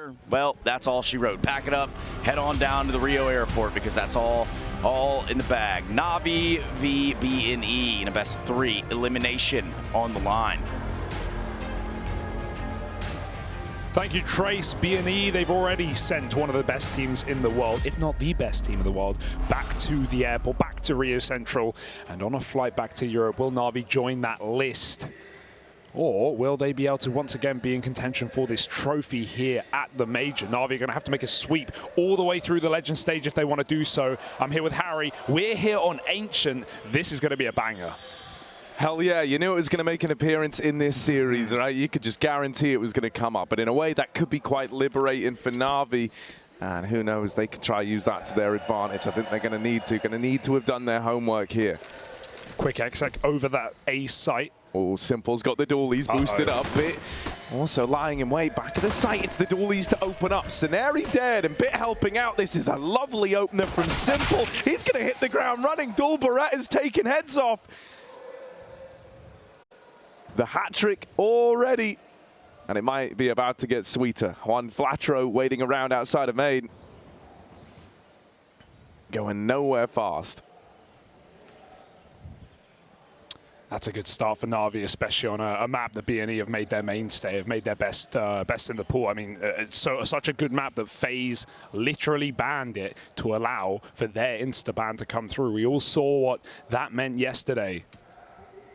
her, well, that's all she wrote. Pack it up, head on down to the Rio airport because that's all in the bag. NaVi v BNE in a best of 3 elimination on the line. Thank you, Trace. BNE, they've already sent one of the best teams in the world, if not the best team in the world, back to the airport, back to Rio Central, and on a flight back to Europe. Will NaVi join that list? Or will they be able to once again be in contention for this trophy here at the Major? NaVi are going to have to make a sweep all the way through the Legend stage if they want to do so. I'm here with Harry. We're here on Ancient. This is going to be a banger. Hell yeah, you knew it was going to make an appearance in this series, right? You could just guarantee it was going to come up. But in a way, that could be quite liberating for NaVi. And who knows, they could try use that to their advantage. I think they're going to need to have done their homework here. Quick exec over that A site. Oh, Simple's got the dualies boosted up. Bit also lying in wait back at the site. It's the dualies to open up. Scenarii dead and Bit helping out. This is a lovely opener from Simple. He's going to hit the ground running. Dual Beretta's taking heads off. The hat trick already, and it might be about to get sweeter. Juan Flatro waiting around outside of main. Going nowhere fast. That's a good start for NaVi, especially on a map that BNE have made their mainstay, have made their best in the pool. I mean, it's such a good map that FaZe literally banned it to allow for their insta-ban to come through. We all saw what that meant yesterday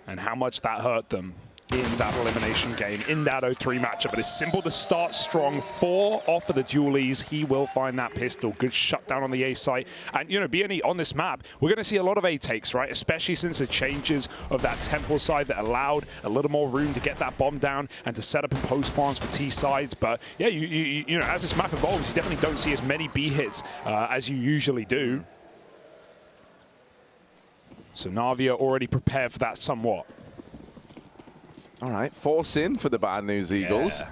and how much that hurt them in that elimination game, in that 0-3 matchup. But it's Simple to start strong. 4 off of the dualies. He will find that pistol. Good shutdown on the A site. And, you know, BNE on this map, we're going to see a lot of A takes, right? Especially since the changes of that temple side that allowed a little more room to get that bomb down and to set up in post spawns for T sides. But, yeah, you know, as this map evolves, you definitely don't see as many B hits as you usually do. So NaVi are already prepared for that somewhat. All right, force in for the Bad News Eagles. Yeah.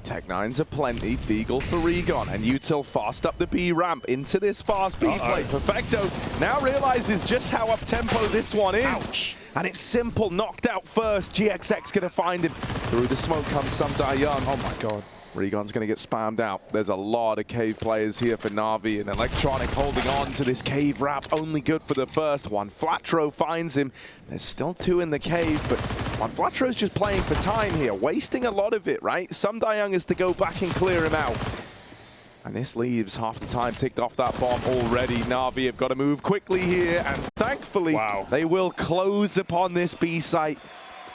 Tech-9s are plenty. Deagle for Regon. And Util fast up the B ramp into this fast B play. Perfecto now realizes just how up-tempo this one is. Ouch. And it's Simple knocked out first. GXX going to find him. Through the smoke comes Sumdayoung. Oh my god. Regon's going to get spammed out. There's a lot of cave players here for NaVi, and Electronic holding on to this cave wrap. Only good for the first one. Flatro finds him. There's still 2 in the cave, but Juan Flatro's just playing for time here, wasting a lot of it, right? Sumdayoung is to go back and clear him out. And this leaves half the time ticked off that bomb already. NaVi have got to move quickly here, and thankfully they will close upon this B site.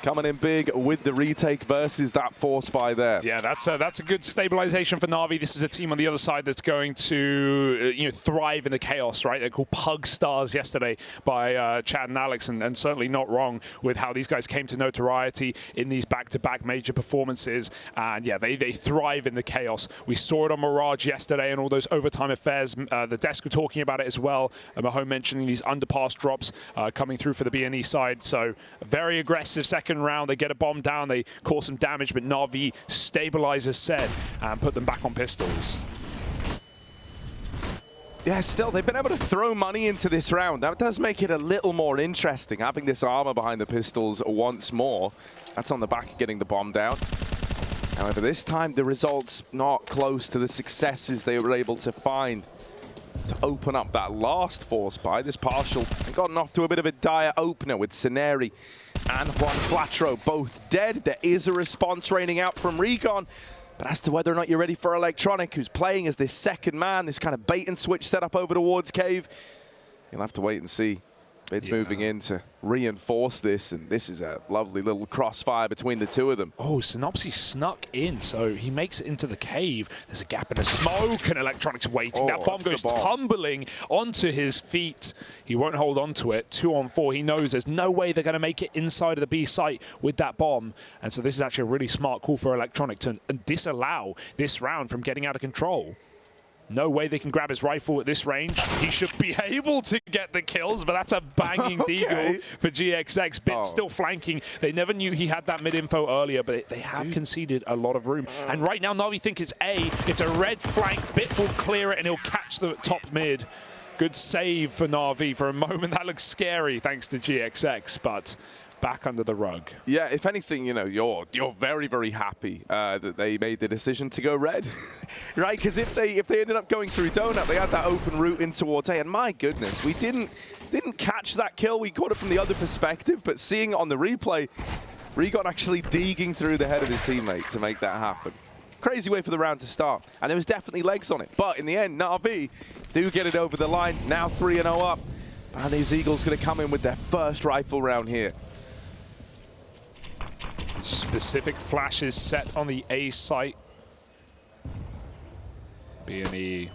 Coming in big with the retake versus that force by there. Yeah, that's a good stabilization for NaVi. This is a team on the other side that's going to thrive in the chaos, right? They're called Pug Stars yesterday by Chad and Alex, and certainly not wrong with how these guys came to notoriety in these back-to-back major performances. And yeah, they thrive in the chaos. We saw it on Mirage yesterday and all those overtime affairs. The desk were talking about it as well. Mahone mentioning these underpass drops coming through for the BNE side. So a very aggressive second round. They get a bomb down, they cause some damage, but NaVi stabilizes said and put them back on pistols. Yeah, still, they've been able to throw money into this round. That does make it a little more interesting, having this armor behind the pistols once more. That's on the back of getting the bomb down. However, this time, the results not close to the successes they were able to find to open up that last force by this partial. They've gotten off to a bit of a dire opener with Scenarii and Juan Flatro both dead. There is a response raining out from Regon. But as to whether or not you're ready for Electronic, who's playing as this second man, this kind of bait and switch setup over towards Cave, you'll have to wait and see. It's moving in to reinforce this, and this is a lovely little crossfire between the 2 of them. Oh, Synopsy snuck in, so he makes it into the cave. There's a gap in the smoke, and Electronic's waiting. That bomb goes tumbling onto his feet. He won't hold on to it. 2 on 4. He knows there's no way they're going to make it inside of the B site with that bomb. And so this is actually a really smart call for Electronic to disallow this round from getting out of control. No way they can grab his rifle at this range. He should be able to get the kills, but that's a banging deagle for GXX. Bit still flanking. They never knew he had that mid-info earlier, but they have conceded a lot of room. And right now, NaVi think it's A. It's a red flank. Bit will clear it, and he'll catch the top mid. Good save for NaVi. For a moment, that looks scary, thanks to GXX, but back under the rug. Yeah, if anything, you know, you're very, very happy that they made the decision to go red, right? Because if they ended up going through Donut, they had that open route in towards A, and my goodness, we didn't catch that kill. We caught it from the other perspective, but seeing it on the replay, Rigon actually digging through the head of his teammate to make that happen. Crazy way for the round to start, and there was definitely legs on it. But in the end, NaVi do get it over the line. Now 3-0 up, and these Eagles going to come in with their first rifle round here. Specific flashes set on the A site. BNE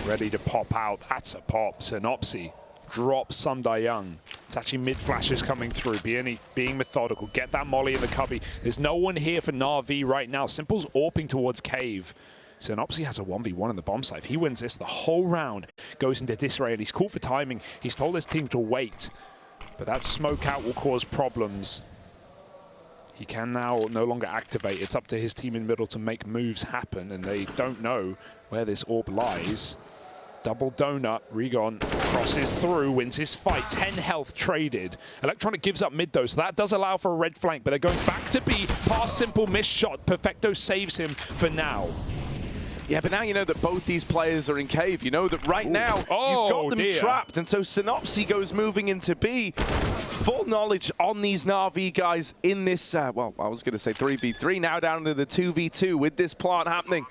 ready to pop out. That's a pop. Synopsy drops Young. It's actually mid flashes coming through. BNE being methodical. Get that molly in the cubby. There's no one here for NaVi right now. Simple's AWPing towards Cave. Synopsy has a 1v1 in the bomb site. If he wins this, the whole round goes into disarray. And he's called for timing. He's told his team to wait. But that smoke out will cause problems. He can now no longer activate. It's up to his team in middle to make moves happen, and they don't know where this orb lies. Double donut, Rigon crosses through, wins his fight. 10 health traded. Electronic gives up mid though, so that does allow for a red flank, but they're going back to B. Pass Simple, missed shot. Perfecto saves him for now. Yeah, but now you know that both these players are in Cave. You know that right now you've got them trapped, and so Synopsy goes moving into B. Full knowledge on these NaVi guys in this, well, I was going to say 3v3, now down to the 2v2 with this plant happening.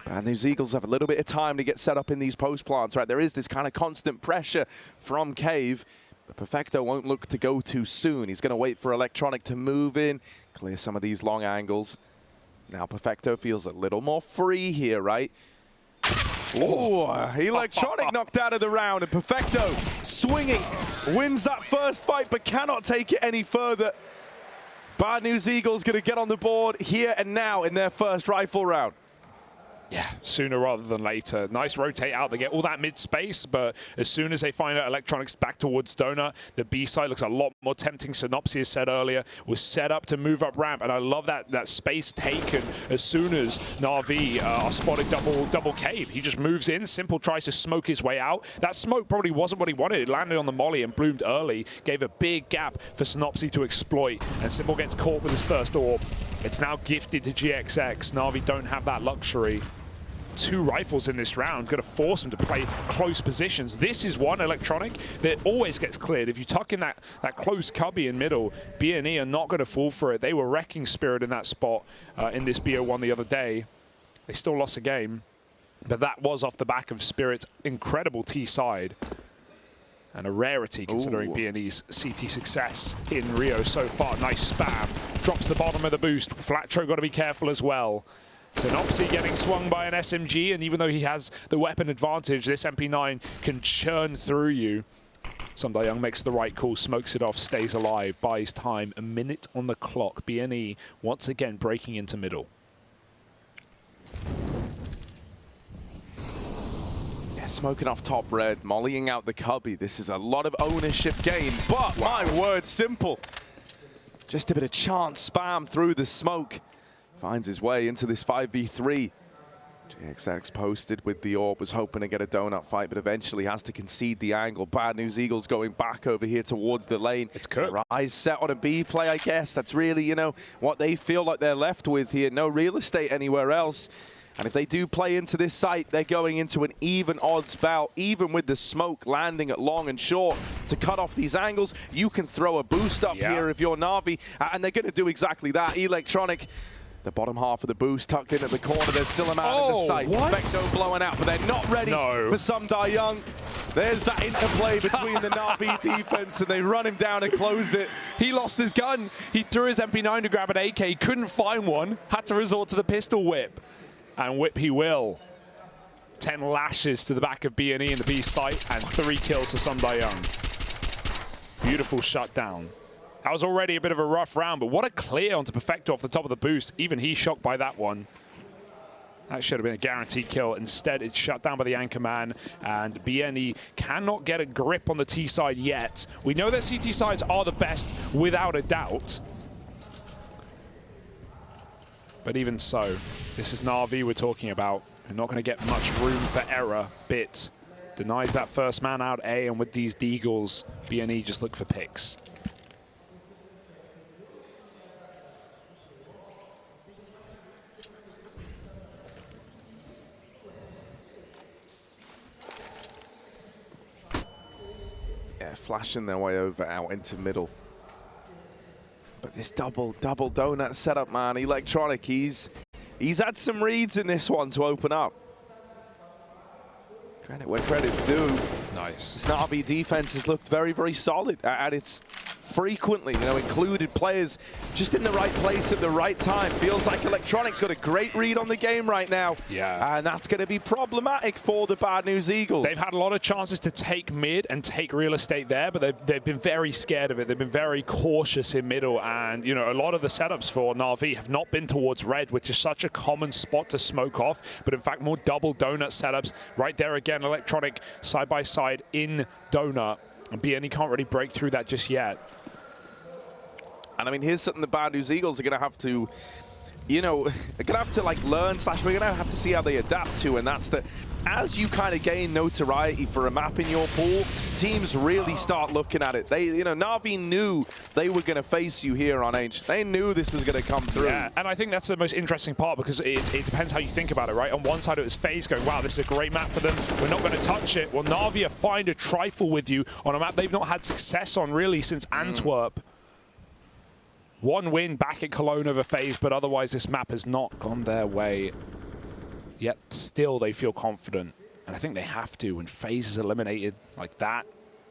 And these Eagles have a little bit of time to get set up in these post plants, right? There is this kind of constant pressure from Cave. But Perfecto won't look to go too soon. He's going to wait for Electronic to move in, clear some of these long angles. Now Perfecto feels a little more free here, right? Oh, Electronic knocked out of the round, and Perfecto swinging, wins that first fight, but cannot take it any further. Bad News Eagles going to get on the board here and now in their first rifle round. Yeah, sooner rather than later. Nice rotate out. They get all that mid space, but as soon as they find out Electronics back towards Donut, the B side looks a lot more tempting. Synopsy, as said earlier, was set up to move up ramp, and I love that space taken as soon as NaVi are spotted double Cave. He just moves in. Simple tries to smoke his way out. That smoke probably wasn't what he wanted. It landed on the molly and bloomed early, gave a big gap for Synopsy to exploit, and Simple gets caught with his first orb. It's now gifted to GXX. NaVi don't have that luxury. 2 rifles in this round, going to force them to play close positions. This is one Electronic that always gets cleared. If you tuck in that close cubby in middle, BNE are not going to fall for it. They were wrecking Spirit in that spot in this BO1 the other day. They still lost a game, but that was off the back of Spirit's incredible T side. And a rarity considering BNE's CT success in Rio so far. Nice spam. Drops the bottom of the boost. Flatro got to be careful as well. Synopsy getting swung by an SMG, and even though he has the weapon advantage, this MP9 can churn through you. Young makes the right call, smokes it off, stays alive, buys time. A minute on the clock. BNE once again breaking into middle. Yeah, smoking off top red, mollying out the cubby. This is a lot of ownership gain, but my word, Simple. Just a bit of chance spam through the smoke. Finds his way into this 5v3. GXX posted with the orb, was hoping to get a donut fight, but eventually has to concede the angle. Bad News Eagles going back over here towards the lane. It's cooked. Eyes set on a B play, I guess. That's really, you know, what they feel like they're left with here. No real estate anywhere else. And if they do play into this site, they're going into an even odds bout, even with the smoke landing at long and short to cut off these angles. You can throw a boost up here if you're NaVi, and they're going to do exactly that. Electronic, the bottom half of the boost tucked in at the corner. There's still a man in the sight. Perfecto blowing out, but they're not ready for Young. There's that interplay between the NaVi defense, and they run him down and close it. He lost his gun. He threw his MP9 to grab an AK, couldn't find one, had to resort to the pistol whip. And whip he will. 10 lashes to the back of BNE in the B site, and 3 kills for Young. Beautiful shutdown. That was already a bit of a rough round, but what a clear onto Perfecto off the top of the boost. Even he's shocked by that one. That should have been a guaranteed kill. Instead, it's shut down by the anchor man, and BNE cannot get a grip on the T side yet. We know their CT sides are the best, without a doubt. But even so, this is NaVi we're talking about. We're not going to get much room for error. Bit denies that first man out A, and with these Deagles, BNE just look for picks. flashing their way over out into middle. But this double donut setup, man, Electronic, he's had some reads in this one to open up. Credit where credit's due. Nice. This NaVi defense has looked very, very solid, and it's frequently, included players just in the right place at the right time. Feels like Electronic's got a great read on the game right now. Yeah. And that's going to be problematic for the Bad News Eagles. They've had a lot of chances to take mid and take real estate there, but they've been very scared of it. They've been very cautious in middle, and a lot of the setups for NaVi have not been towards red, which is such a common spot to smoke off, but in fact more double donut setups. Right there again, Electronic side by side in donut, and BNE can't really break through that just yet. And I mean, here's something the Bad News Eagles are going to have to, they're going to have to learn / we're going to have to see how they adapt to, and that's that as you kind of gain notoriety for a map in your pool, teams really start looking at it. They, NaVi knew they were going to face you here on H. They knew this was going to come through. Yeah, and I think that's the most interesting part, because it depends how you think about it, right? On one side it was FaZe going, wow, this is a great map for them. We're not going to touch it. Well, NaVi are fine to trifle with you on a map they've not had success on really since Antwerp. One win back at Cologne over FaZe, but otherwise this map has not gone their way. Yet still they feel confident. And I think they have to. When FaZe is eliminated like that,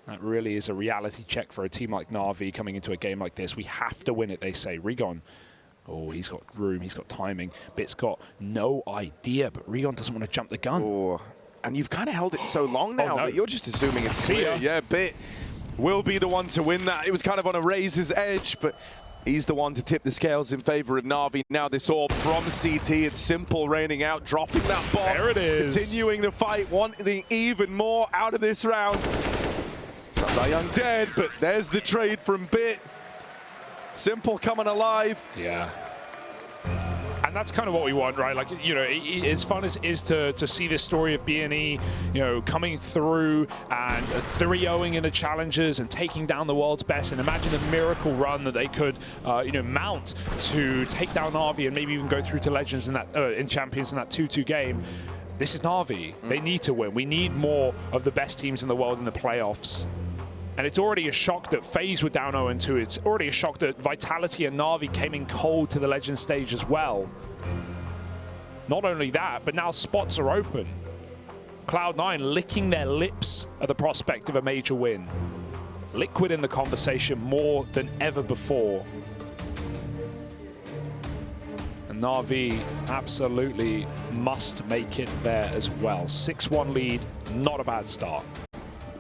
that really is a reality check for a team like NaVi coming into a game like this. We have to win it, they say. Rigon, oh, he's got room, he's got timing. Bit's got no idea, but Rigon doesn't want to jump the gun. Oh, and you've kind of held it so long now that you're just assuming it's clear. Yeah, Bit will be the one to win that. It was kind of on a razor's edge, but he's the one to tip the scales in favor of NaVi. Now this orb from CT, it's Simple raining out, dropping that bomb. There it is. Continuing the fight, wanting even more out of this round. Young dead, but there's the trade from Bit. Simple coming alive. Yeah. And that's kind of what we want, right? Like, as fun as it is to see this story of BNE, coming through and 3-0ing in the challenges and taking down the world's best, and imagine the miracle run that they could, mount to take down NaVi and maybe even go through to Legends in that, in Champions in that 2-2 game. This is NaVi. They need to win. We need more of the best teams in the world in the playoffs. And it's already a shock that FaZe were down 0-2. It's already a shock that Vitality and NaVi came in cold to the Legends stage as well. Not only that, but now spots are open. Cloud9 licking their lips at the prospect of a major win. Liquid in the conversation more than ever before. And NaVi absolutely must make it there as well. 6-1 lead, not a bad start.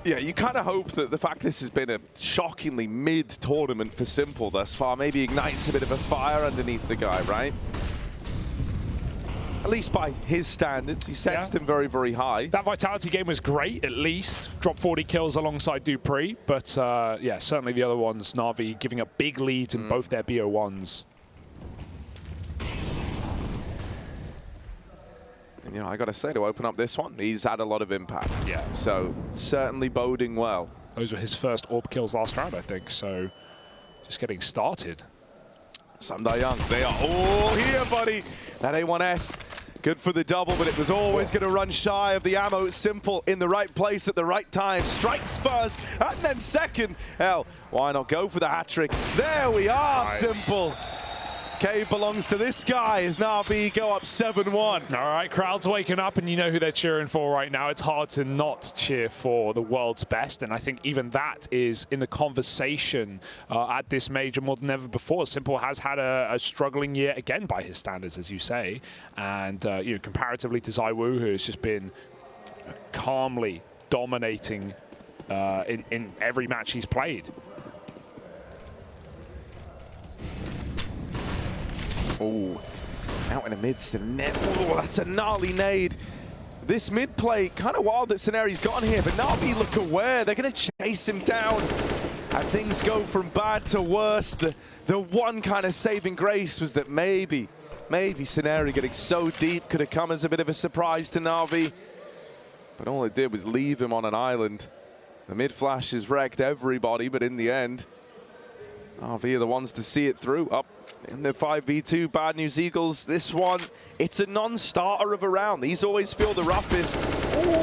Yeah, you kind of hope that the fact this has been a shockingly mid-tournament for Simple thus far maybe ignites a bit of a fire underneath the guy, right? At least by his standards, he sets them very, very high. That Vitality game was great, at least. Dropped 40 kills alongside Dupree, but yeah, certainly the other ones, NaVi giving up big leads in both their BO1s. And, I got to say, to open up this one, he's had a lot of impact. Yeah. So, certainly boding well. Those were his first AWP kills last round, I think, so just getting started. Young, they are all here, buddy. That A1S, good for the double, but it was always going to run shy of the ammo. Simple in the right place at the right time. Strikes first, and then second. Hell, why not go for the hat-trick? There we are, nice. Simple. K belongs to this guy as NaVi go up 7-1. All right, crowd's waking up, and you know who they're cheering for right now. It's hard to not cheer for the world's best, and I think even that is in the conversation at this major more than ever before. Simple has had a struggling year, again, by his standards, as you say, and comparatively to ZywOo, who has just been calmly dominating in every match he's played. Oh, out in the midst of the net. Oh, that's a gnarly nade. This mid play, kind of wild that Scenari's gotten here, but NaVi look aware. They're going to chase him down. And things go from bad to worse. The one kind of saving grace was that maybe Scenari getting so deep could have come as a bit of a surprise to NaVi. But all it did was leave him on an island. The mid flash has wrecked everybody, but in the end, NaVi are the ones to see it through. Up in the 5v2, Bad News Eagles. This one, it's a non-starter of a round. These always feel the roughest.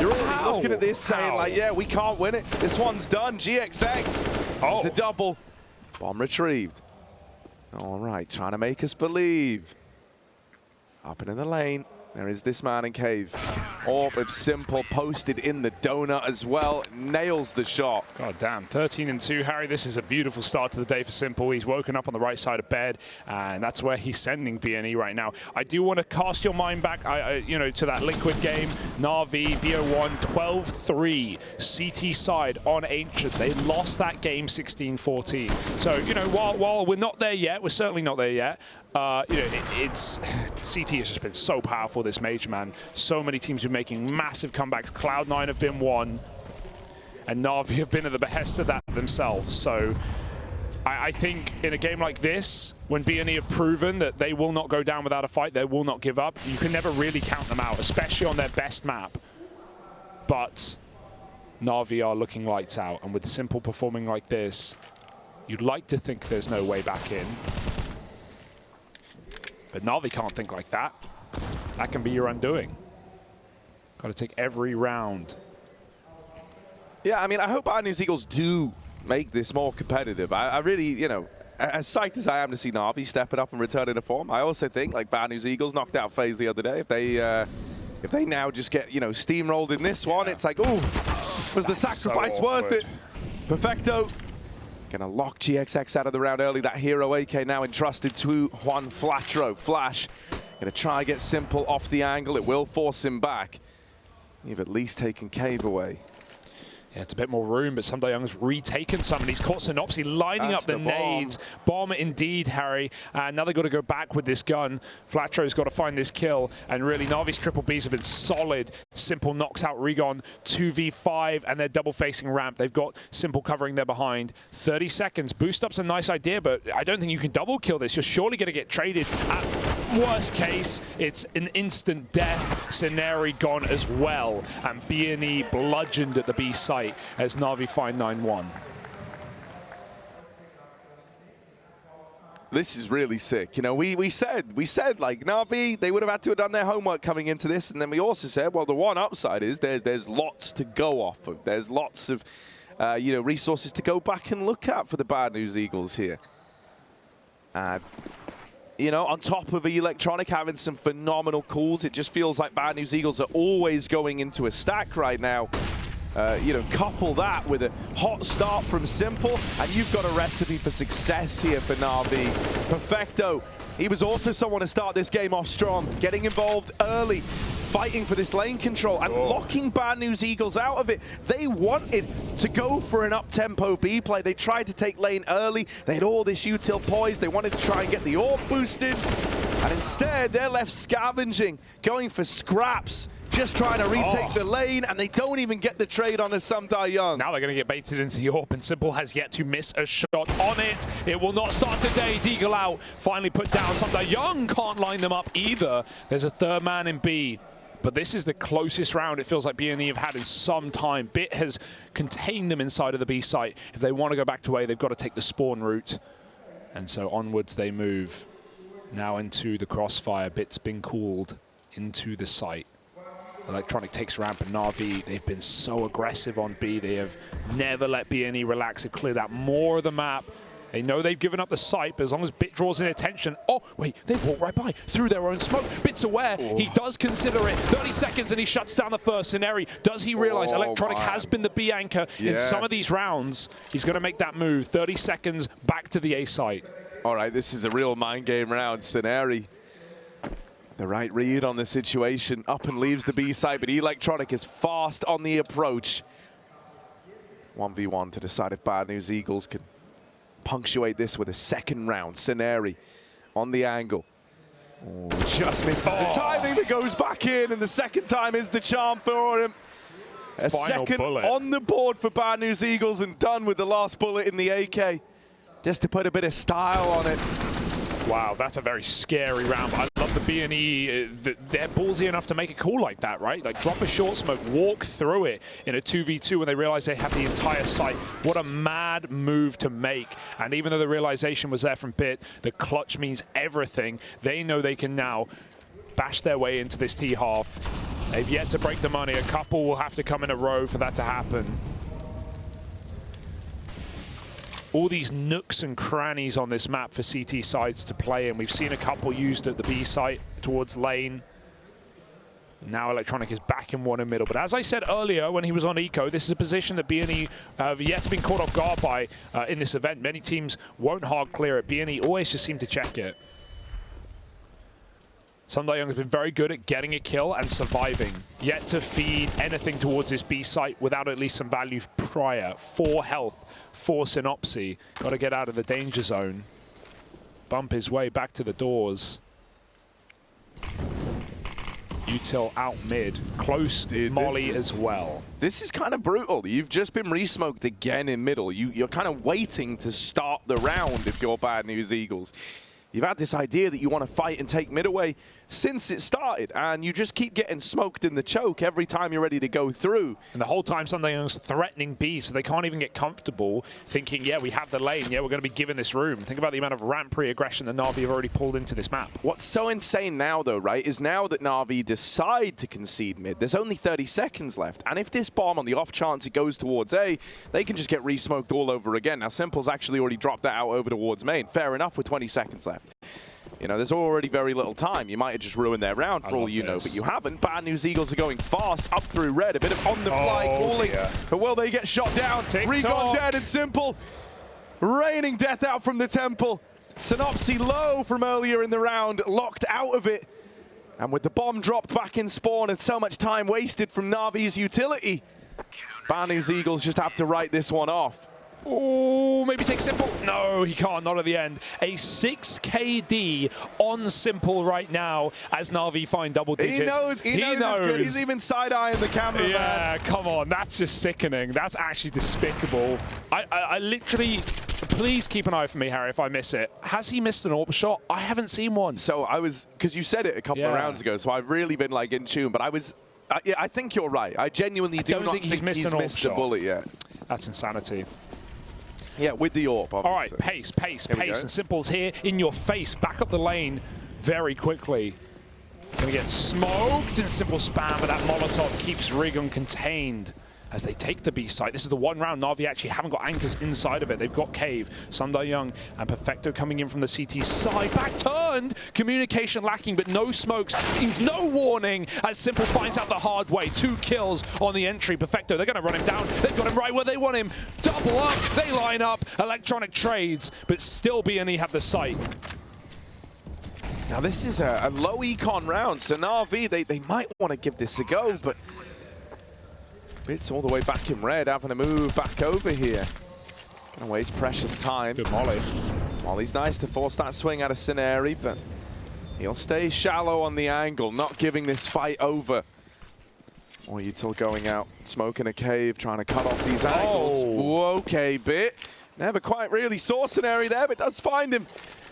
You're already looking at this saying, like, yeah, we can't win it. This one's done. GXX. It's a double. Bomb retrieved. All right, trying to make us believe. Up and in the lane. There is this man in cave. Orb of Simple posted in the donut as well. Nails the shot. God damn, 13-2, Harry. This is a beautiful start to the day for Simple. He's woken up on the right side of bed, and that's where he's sending BNE right now. I do want to cast your mind back, you know, to that Liquid game. NaVi, BO1, 12-3, CT side on Ancient. They lost that game 16-14. So, you know, while we're not there yet, we're certainly not there yet. You know, CT has just been so powerful this major, man. So many teams have been making massive comebacks. Cloud9 have been one, and NaVi have been at the behest of that themselves. So I think in a game like this, when BNE have proven that they will not go down without a fight, they will not give up, you can never really count them out, especially on their best map. But NaVi are looking lights out, and with Simple performing like this, you'd like to think there's no way back in. But NaVi can't think like that. That can be your undoing. Got to take every round. Yeah, I mean, I hope Bad News Eagles do make this more competitive. I really, you know, as psyched as I am to see NaVi step it up and return into form, I also think, like, Bad News Eagles knocked out FaZe the other day. If they now just get, you know, steamrolled in this one, it's like, ooh, was the sacrifice worth it? Perfecto. Gonna lock GXX out of the round early. That hero AK now entrusted to Juan Flatro. Flash gonna try and get Simple off the angle. It will force him back. You've at least taken Cave away. Yeah, it's a bit more room, but Young's retaken some, and he's caught Synopsy lining up the nades. Bomb indeed, Harry. Now they've got to go back with this gun. Flatro's got to find this kill, and really NaVi's triple Bs have been solid. Simple knocks out Regon, 2v5, and they're double facing ramp. They've got Simple covering their behind. 30 seconds. Boost up's a nice idea, but I don't think you can double kill this. You're surely going to get traded. At worst case, it's an instant death. Scenario gone as well, and BNE bludgeoned at the B site as NaVi find 9-1. This is really sick. You know, we said like NaVi, they would have had to have done their homework coming into this, and then we also said, well, the one upside is there's lots to go off of. There's lots of you know, resources to go back and look at for the Bad News Eagles here. You know, on top of Electronic having some phenomenal calls, it just feels like Bad News Eagles are always going into a stack right now. You know, couple that with a hot start from Simple, and you've got a recipe for success here for NaVi. Perfecto. He was also someone to start this game off strong, getting involved early, fighting for this lane control and locking Bad News Eagles out of it. They wanted to go for an up-tempo B play. They tried to take lane early. They had all this util poised. They wanted to try and get the orb boosted. And instead, they're left scavenging, going for scraps, just trying to retake the lane, and they don't even get the trade on a Young. Now they're going to get baited into the AWP, and Simple has yet to miss a shot on it. It will not start today. Deagle out, finally put down. Young can't line them up either. There's a third man in B. But this is the closest round it feels like BNE have had in some time. Bit has contained them inside of the B site. If they want to go back to A, they've got to take the spawn route. And so onwards they move. Now into the crossfire. Bit's been called into the site. Electronic takes ramp, and NaVi, they've been so aggressive on B. They have never let BNE relax. They've cleared out more of the map. They know they've given up the site, but as long as Bit draws in attention... Oh, wait, they walk right by through their own smoke. Bit's aware. He does consider it. 30 seconds, and he shuts down the first scenario. Does he realize Electronic has been the B anchor in some of these rounds? He's going to make that move. 30 seconds back to the A site. All right, this is a real mind game round. Scenario. The right read on the situation. Up and leaves the B site, but Electronic is fast on the approach. 1v1 to decide if Bad News Eagles can punctuate this with a second round. Scenario on the angle. Oh, just misses the timing, but goes back in, and the second time is the charm for him. A second on the board for Bad News Eagles, and done with the last bullet in the AK. Just to put a bit of style on it. Wow, that's a very scary round. I love the BNE. They're ballsy enough to make a call like that, right? Like drop a short smoke, walk through it in a 2v2 when they realize they have the entire site. What a mad move to make. And even though the realization was there from Bit, the clutch means everything. They know they can now bash their way into this T-half. They've yet to break the money. A couple will have to come in a row for that to happen. All these nooks and crannies on this map for CT sides to play in. We've seen a couple used at the B site towards lane. Now Electronic is back in one in middle. But as I said earlier when he was on Eco, this is a position that BNE have yet to be caught off guard by in this event. Many teams won't hard clear it. BNE always just seem to check it. Sundae has been very good at getting a kill and surviving. Yet to feed anything towards this B site without at least some value prior. 4 health. 4 Synopsy. Got to get out of the danger zone. Bump his way back to the doors. Util out mid. Close. Dude, Molly as well. This is kind of brutal. You've just been re-smoked again in middle. You're kind of waiting to start the round if you're Bad News Eagles. You've had this idea that you want to fight and take mid away since it started, and you just keep getting smoked in the choke every time you're ready to go through. And the whole time Sundae's threatening B, so they can't even get comfortable thinking, yeah, we have the lane, yeah, we're going to be given this room. Think about the amount of ramp pre-aggression that NaVi have already pulled into this map. What's so insane now, though, right, is now that NaVi decide to concede mid, there's only 30 seconds left, and if this bomb, on the off chance it goes towards A, they can just get re-smoked all over again. Now, Simple's actually already dropped that out over towards main. Fair enough with 20 seconds left. You know, there's already very little time. You might have just ruined their round for all you know, but you haven't. Bad News Eagles are going fast up through red. A bit of on-the-fly calling. But will they get shot down? Recon dead and Simple. Raining death out from the temple. Synopsy low from earlier in the round, locked out of it. And with the bomb dropped back in spawn and so much time wasted from Navi's utility, Bad News Eagles just have to write this one off. Oh, maybe take Simple. No, he can't, not at the end. A 6 KD on Simple right now as Na'Vi find double digits. He knows. Good. He's even side-eyeing the camera, yeah, come on, that's just sickening. That's actually despicable. I literally, please keep an eye for me, Harry, if I miss it. Has he missed an AWP shot? I haven't seen one. So I was, because you said it a couple of rounds ago, so I've really been like in tune, but yeah, I think you're right. I genuinely do not think he's missed a bullet yet. That's insanity. Yeah, with the AWP, obviously. All right, pace. And Simple's here in your face. Back up the lane very quickly. Gonna get smoked and Simple spam, but that Molotov keeps Rigon contained as they take the B site. This is the one round Na'Vi actually haven't got anchors inside of it. They've got Cave, Sunday Young, and Perfecto coming in from the CT side. Back turned, communication lacking, but no smokes means no warning as Simple finds out the hard way. 2 kills on the entry. Perfecto, they're gonna run him down. They've got him right where they want him. Double up, they line up. Electronic trades, but still BNE have the site. Now this is a low econ round, so Na'Vi, they might want to give this a go, but Bit's all the way back in red, having to move back over here. Gonna waste precious time. Good Molly. Molly's nice to force that swing out of Cineri, but he'll stay shallow on the angle, not giving this fight over. Or Util going out, smoking a cave, trying to cut off these angles. Whoa, okay, Bit. Never quite really saw Cineri there, but does find him.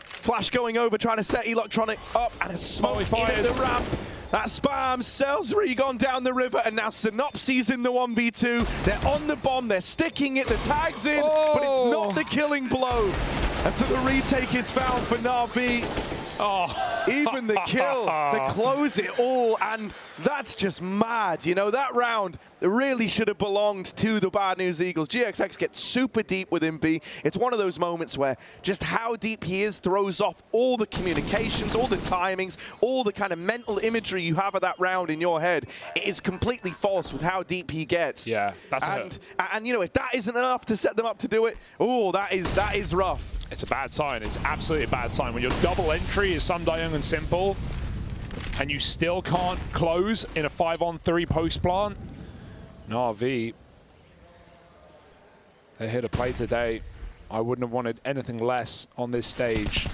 Flash going over, trying to set Electronic up, and a smoke in at the ramp. That spam sells Rigon down the river, and now Synopsy's in the 1v2. They're on the bomb, they're sticking it, the tag's in, but it's not the killing blow. And so the retake is found for Na'Vi. Even the kill to close it all, and that's just mad. You know, that round really should have belonged to the Bad News Eagles. GXX gets super deep within B. It's one of those moments where just how deep he is throws off all the communications, all the timings, all the kind of mental imagery you have of that round in your head. It is completely false with how deep he gets. Yeah, that's and you know, if that isn't enough to set them up to do it, that is rough. It's a bad sign. It's absolutely a bad sign. When your double entry is Sundae and Simple, and you still can't close in a 5-on-3 post plant. Na'Vi, they're here to play today. I wouldn't have wanted anything less on this stage.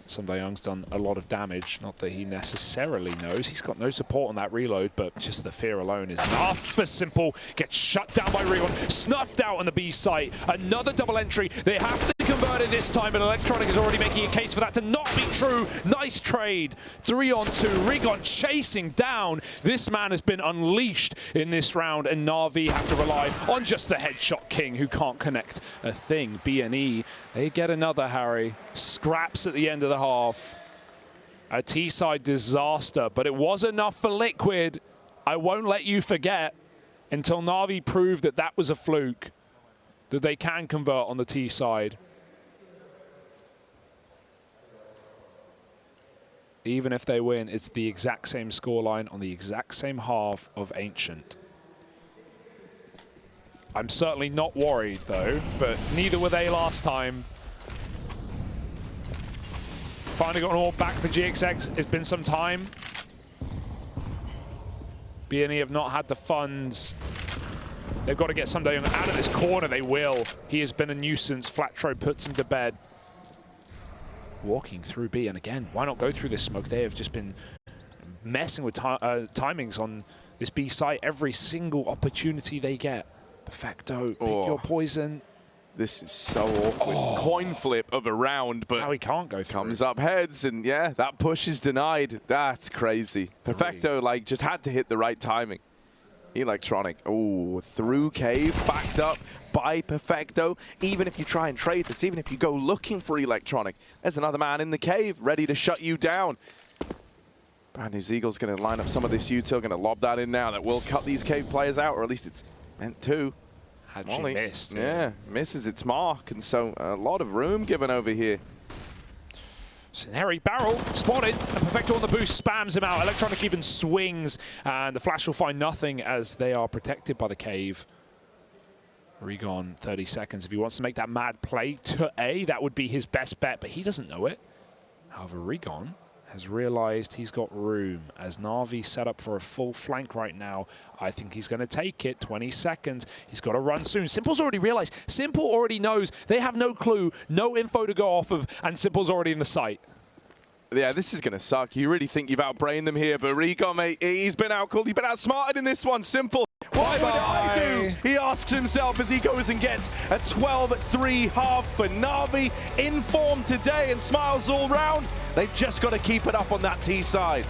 Sundae Young's done a lot of damage. Not that he necessarily knows. He's got no support on that reload, but just the fear alone is enough for Simple. Gets shut down by Rigon, snuffed out on the B site. Another double entry. They have to converted this time, but Electronic is already making a case for that to not be true. Nice trade. 3-on-2. Rigon chasing down. This man has been unleashed in this round, and NaVi have to rely on just the headshot king who can't connect a thing. BNE, they get another, Harry. Scraps at the end of the half. A T-side disaster, but it was enough for Liquid. I won't let you forget until NaVi proved that that was a fluke, that they can convert on the T side. Even if they win, it's the exact same scoreline on the exact same half of Ancient. I'm certainly not worried though, but neither were they last time. Finally got an all back for GXX. It's been some time. BNE have not had the funds. They've got to get somebody out of this corner. They will. He has been a nuisance. Flatro puts him to bed. Walking through B, and again, why not go through this smoke? They have just been messing with timings on this B site every single opportunity they get. Perfecto, pick your poison. This is so awkward. Coin flip of a round, but now he can't go through. Comes up heads, and yeah, that push is denied. That's crazy. Perfecto, like, just had to hit the right timing. Electronic, oh, through cave, backed up by Perfecto. Even if you try and trade this, even if you go looking for Electronic, there's another man in the cave ready to shut you down. Brand New Zeagle's going to line up some of this util, going to lob that in now. That will cut these cave players out, or at least it's meant to. Had she missed? Yeah, misses its mark, and so a lot of room given over here. Harry barrel spotted, and Perfecto on the boost spams him out. Electronic even swings, and the flash will find nothing as they are protected by the cave. Rigon, 30 seconds. If he wants to make that mad play to A, that would be his best bet, but he doesn't know it. However, Rigon has realized he's got room as NaVi set up for a full flank right now. I think he's going to take it. 20 seconds. He's got to run soon. Simple's already realized. Simple already knows. They have no clue, no info to go off of, and Simple's already in the site. Yeah, this is going to suck. You really think you've outbrained them here, but Rigon, mate, he's been outcalled. He's been outsmarted in this one. Simple. What would I do? He asks himself as he goes and gets a 12-3 half for NaVi. In form today and smiles all round. They've just got to keep it up on that T side.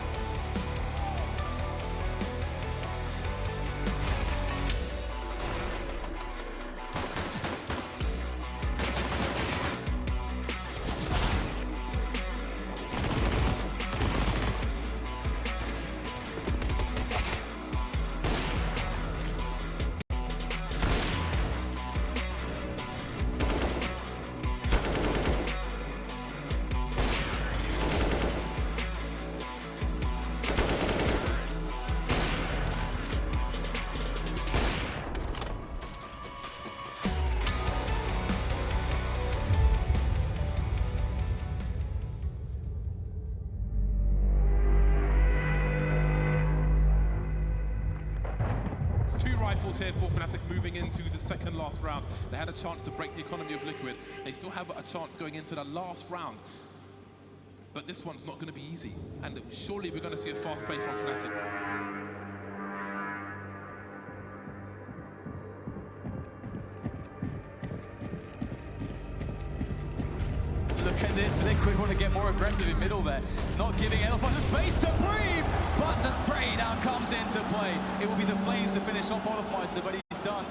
Rifles here for Fnatic moving into the second last round. They had a chance to break the economy of Liquid. They still have a chance going into the last round. But this one's not going to be easy. And surely we're going to see a fast play from Fnatic. Look at this, Liquid want to get more aggressive in middle there. Not giving Elephant the space to breathe, but the spray now comes into play. It will be the Flames to finish off Olofmeister, but he's done.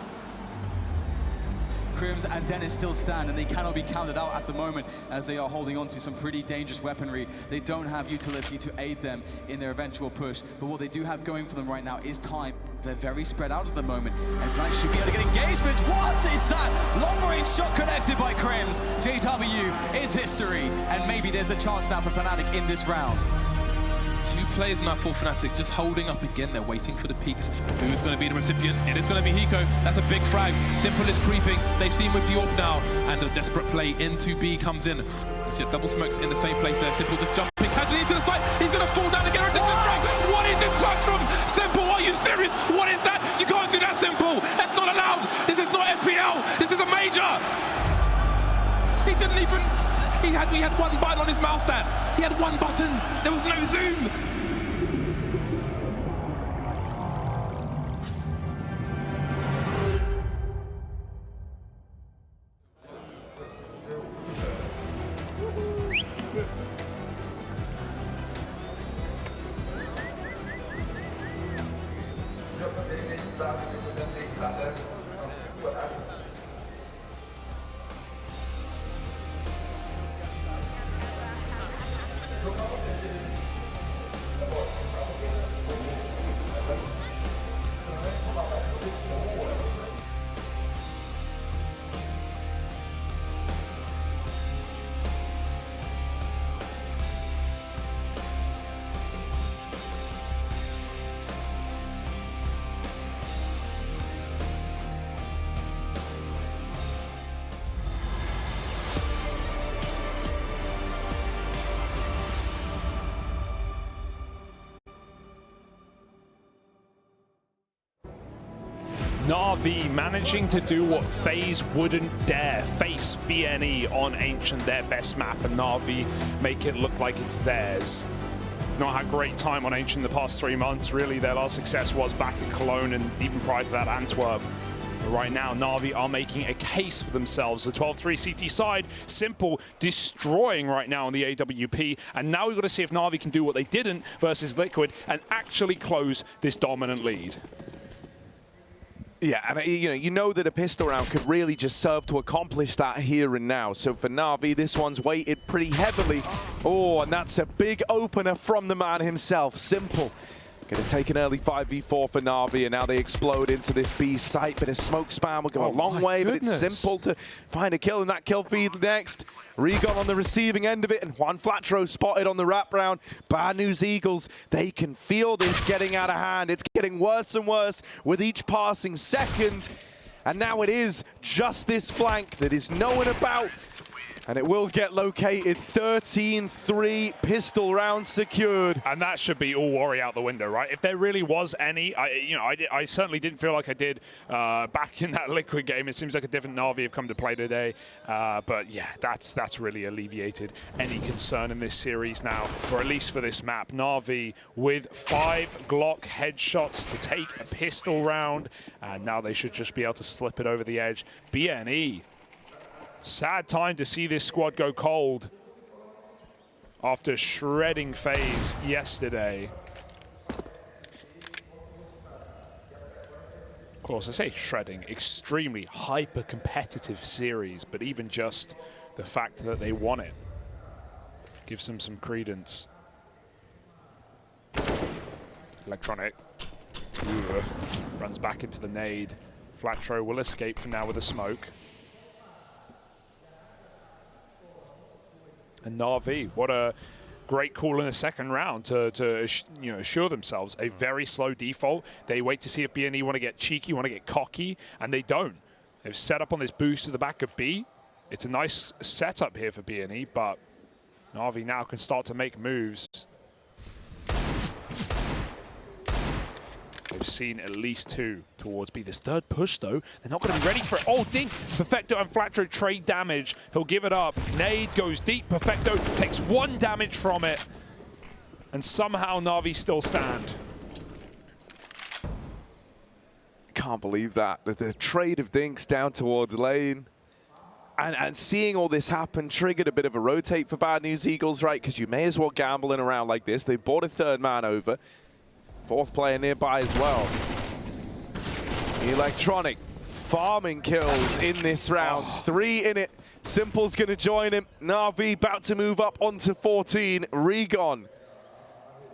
Crims and Dennis still stand, and they cannot be counted out at the moment as they are holding on to some pretty dangerous weaponry. They don't have utility to aid them in their eventual push, but what they do have going for them right now is time. They're very spread out at the moment, and Fnatic should be able to get engagements. What is that? Long-range shot connected by Crims. JW is history, and maybe there's a chance now for Fnatic in this round. Two players now for Fnatic, just holding up again. They're waiting for the peaks. Who is going to be the recipient? It is going to be Hiko. That's a big frag. Simple is creeping. They've seen with the AWP now, and a desperate play into B comes in. You see double smokes in the same place there. Simple just jumping casually into the site. He's going to fall down and get a different frag. What is this flag from Simple? Are you serious? What is that? You can't do that, Simple. That's not allowed. This is not FPL. This is a major. He didn't even... He had one button on his mouse stand. He had one button. There was no zoom. NaVi managing to do what FaZe wouldn't dare, face BNE on Ancient, their best map, and NaVi make it look like it's theirs. Not had great time on Ancient the past 3 months. Really, their last success was back at Cologne and even prior to that, Antwerp. But right now, NaVi are making a case for themselves. The 12-3 CT side, Simple destroying right now on the AWP. And now we've got to see if NaVi can do what they didn't versus Liquid and actually close this dominant lead. Yeah, and you know that a pistol round could really just serve to accomplish that here and now. So for NaVi, this one's weighted pretty heavily. Oh, and that's a big opener from the man himself, Simple. Going to take an early 5v4 for NaVi, and now they explode into this B site. Bit of smoke spam will go a long way, but it's Simple to find a kill, and that kill feed next. Regon on the receiving end of it, and Juan Flatro spotted on the wraparound. Bad news, Eagles. They can feel this getting out of hand. It's getting worse and worse with each passing second. And now it is just this flank that is known about. And it will get located. 13-3 pistol round secured. And that should be all worry out the window, right? If there really was any, I certainly didn't feel like I did back in that Liquid game. It seems like a different NaVi have come to play today. But yeah, that's really alleviated any concern in this series now, or at least for this map. NaVi with 5 Glock headshots to take a pistol round. And now they should just be able to slip it over the edge. BNE. Sad time to see this squad go cold after shredding FaZe yesterday. Of course, I say shredding, extremely hyper-competitive series, but even just the fact that they won it gives them some credence. Electronic. Ooh, runs back into the nade. Flatro will escape for now with a smoke. And NaVi, what a great call in the second round to assure themselves a very slow default. They wait to see if BNE want to get cheeky, want to get cocky, and they don't. They've set up on this boost to the back of B. It's a nice setup here for BNE, but NaVi now can start to make moves. They've seen at least 2 towards B. This third push, though, they're not going to be ready for it. Oh, dink! Perfecto and Flatro trade damage. He'll give it up. Nade goes deep. Perfecto takes 1 damage from it. And somehow NaVi still stand. Can't believe that. The trade of dinks down towards lane. And seeing all this happen triggered a bit of a rotate for Bad News Eagles, right? Because you may as well gamble in a round like this. They bought a 3rd man over. 4th player nearby as well. Electronic farming kills in this round. 3 in it. Simple's going to join him. NaVi about to move up onto 14. Regon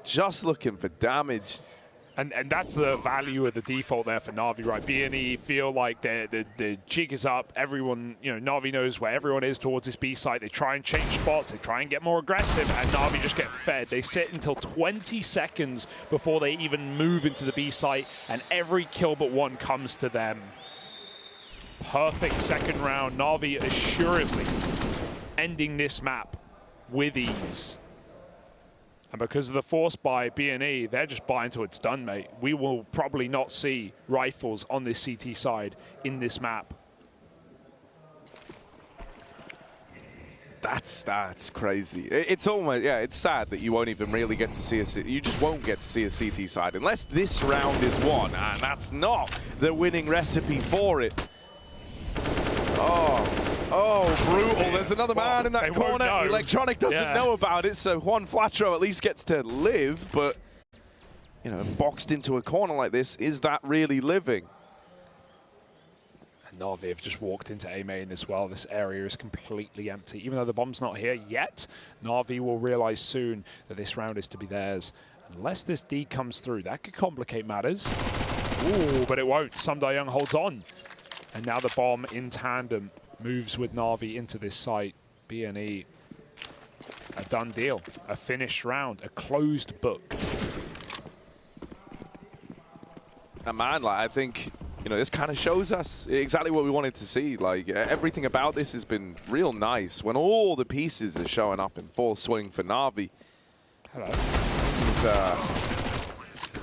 just looking for damage. And that's the value of the default there for NaVi, right? BNE feel like the jig is up. Everyone, NaVi knows where everyone is towards this B site. They try and change spots. They try and get more aggressive, and NaVi just get fed. They sit until 20 seconds before they even move into the B site, and every kill but 1 comes to them. Perfect second round. NaVi assuredly ending this map with ease. And because of the force by BNE, they're just buying till it's done, mate. We will probably not see rifles on this CT side in this map. That's crazy. It's almost, yeah, it's sad that you won't even really get to see you just won't get to see a CT side unless this round is won, and that's not the winning recipe for it. Oh, brutal. There's another man in that corner. Electronic doesn't know about it, so Juan Flatro at least gets to live, but you know, boxed into a corner like this, is that really living? And NaVi have just walked into A main as well. This area is completely empty. Even though the bomb's not here yet, NaVi will realize soon that this round is to be theirs. Unless this D comes through, that could complicate matters. Ooh, but it won't. Young holds on. And now the bomb in tandem moves with NaVi into this site. BNE, a done deal, a finished round, a closed book. And man, like, I think, you know, this kind of shows us exactly what we wanted to see. Like, everything about this has been real nice. When all the pieces are showing up in full swing for NaVi, Hello.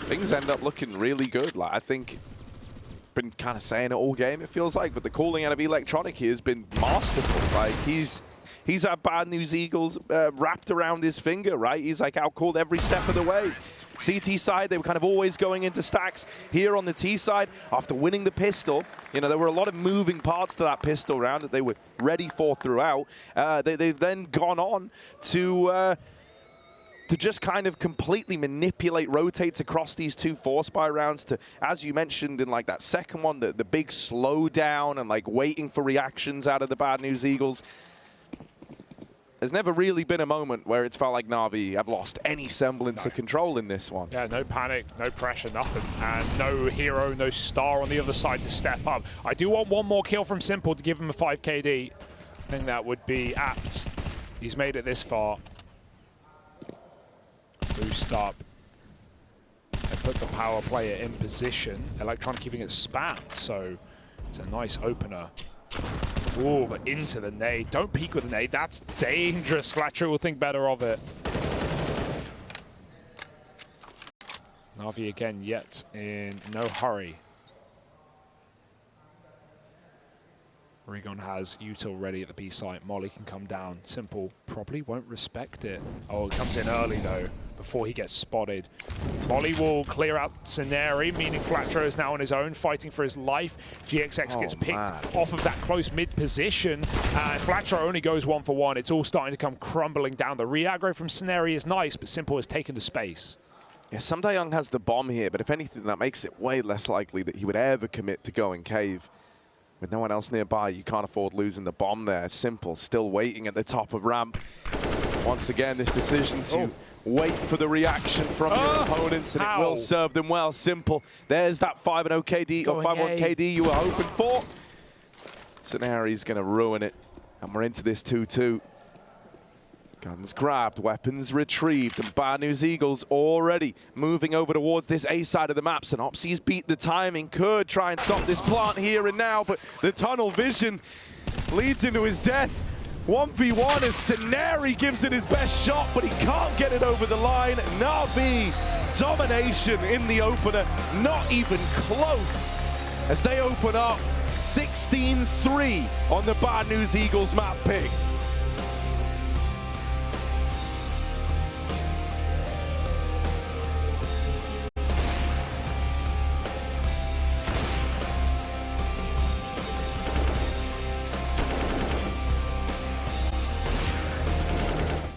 Things end up looking really good. Like, I think, been kind of saying it all game, it feels like, but the calling out of Electronic here has been masterful. Like, he's had Bad News Eagles wrapped around his finger, right? He's like outcalled every step of the way. CT side, they were kind of always going into stacks. Here on the T side, after winning the pistol, you know, there were a lot of moving parts to that pistol round that they were ready for throughout. They've then gone on to just kind of completely manipulate rotates across these two Force Buy rounds to, as you mentioned in like that second one, the big slowdown and like waiting for reactions out of the Bad News Eagles. There's never really been a moment where it's felt like NaVi have lost any semblance of control in this one. Yeah, no panic, no pressure, nothing. And no hero, no star on the other side to step up. I do want one more kill from Simple to give him a 5 KD. I think that would be apt. He's made it this far. Boost up. They put the power player in position. Electron keeping it spammed, so it's a nice opener. Ooh, but into the nade. Don't peek with the nade. That's dangerous. Flatcher will think better of it. NaVi again, yet in no hurry. Regon has util ready at the B site. Molly can come down. Simple probably won't respect it. Oh, it comes in early though, before he gets spotted. Molly will clear out Scenari, meaning Flatro is now on his own, fighting for his life. GXX gets picked off of that close mid position, and Flatro only goes 1-for-1. It's all starting to come crumbling down. The re-aggro from Scenari is nice, but Simple has taken the space. Yeah, Young has the bomb here, but if anything, that makes it way less likely that he would ever commit to going cave. With no one else nearby, you can't afford losing the bomb there. Simple, still waiting at the top of ramp. Once again, this decision to wait for the reaction from your opponents, and it will serve them well. Simple, there's that 5-0 KD, or 5-1 KD you were hoping for. Scenari's gonna ruin it, and we're into this 2-2. Guns grabbed, weapons retrieved, and Bad News Eagles already moving over towards this A side of the map. Synopsys beat the timing, could try and stop this plant here and now, but the tunnel vision leads into his death. 1v1 as Scenari gives it his best shot, but he can't get it over the line. NaVi, domination in the opener, not even close, as they open up 16-3 on the Bad News Eagles map pick.